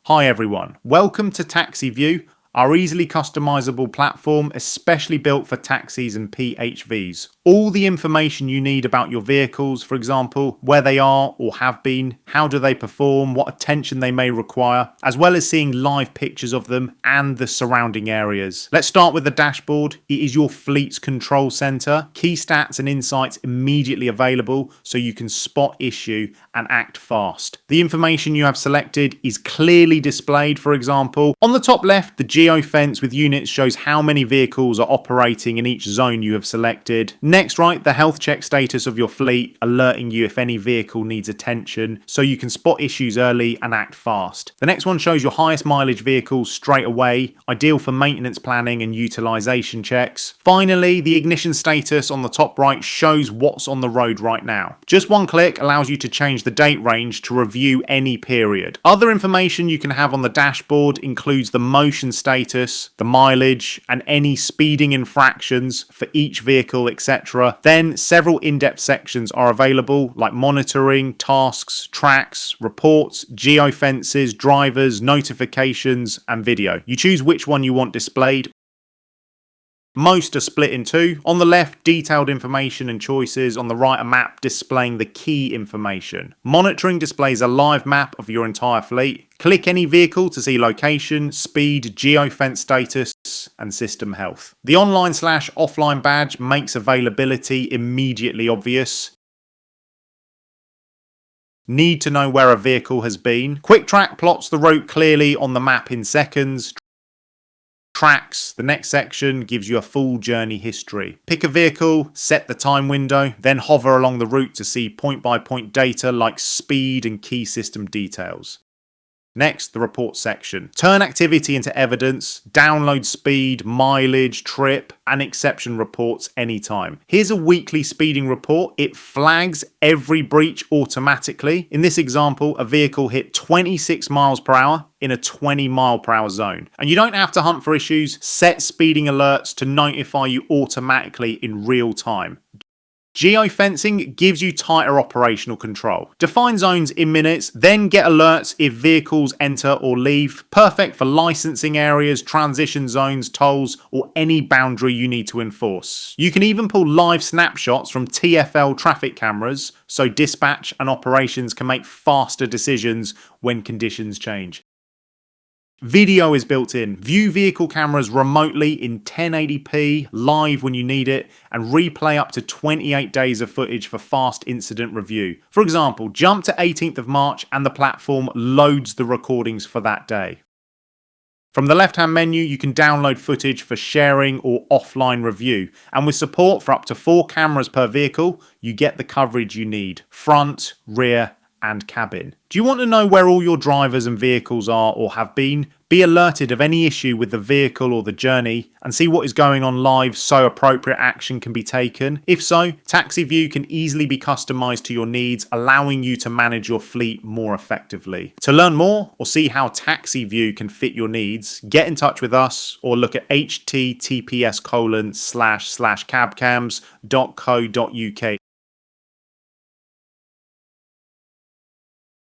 Hi everyone, welcome to TaxiView, our easily customizable platform especially built for taxis and PHVs. All the information you need about your vehicles, for example, where they are or have been, how do they perform, what attention they may require, as well as seeing live pictures of them and the surrounding areas. Let's start with the dashboard. It is your fleet's control center. Key stats and insights immediately available so you can spot issue and act fast. The information you have selected is clearly displayed, for example. On the top left, the Geofence with units shows how many vehicles are operating in each zone you have selected. Next, right, the health check status of your fleet, alerting you if any vehicle needs attention so you can spot issues early and act fast. The next one shows your highest mileage vehicles straight away, ideal for maintenance planning and utilization checks. Finally, the ignition status on the top right shows what's on the road right now. Just one click allows you to change the date range to review any period. Other information you can have on the dashboard includes the motion status, the mileage, and any speeding infractions for each vehicle, etc. Then several in-depth sections are available like monitoring, tasks, tracks, reports, geofences, drivers, notifications, and video. You choose which one you want displayed. Most are split in two. On the left, detailed information and choices. On the right, a map displaying the key information. Monitoring displays a live map of your entire fleet. Click any vehicle to see location, speed, geofence status, and system health. The online/offline badge makes availability immediately obvious. Need to know where a vehicle has been. Quick Track plots the route clearly on the map in seconds. Tracks, the next section, gives you a full journey history. Pick a vehicle, set the time window, then hover along the route to see point-by-point data like speed and key system details. Next, the report section. Turn activity into evidence, download speed, mileage, trip, and exception reports anytime. Here's a weekly speeding report. It flags every breach automatically. In this example, a vehicle hit 26 miles per hour in a 20 mile per hour zone. And you don't have to hunt for issues. Set speeding alerts to notify you automatically in real time. Geofencing gives you tighter operational control. Define zones in minutes, then get alerts if vehicles enter or leave. Perfect for licensing areas, transition zones, tolls, or any boundary you need to enforce. You can even pull live snapshots from TfL traffic cameras so dispatch and operations can make faster decisions when conditions change. Video is built in. View vehicle cameras remotely in 1080p, live when you need it, and replay up to 28 days of footage for fast incident review. For example, jump to 18th of March and the platform loads the recordings for that day. From the left-hand menu, you can download footage for sharing or offline review. And with support for up to 4 cameras per vehicle, you get the coverage you need: front, rear, and cabin. Do you want to know where all your drivers and vehicles are or have been? Be alerted of any issue with the vehicle or the journey and see what is going on live so appropriate action can be taken. If so, TaxiView can easily be customized to your needs, allowing you to manage your fleet more effectively. To learn more or see how TaxiView can fit your needs, get in touch with us or look at https://cabcams.co.uk.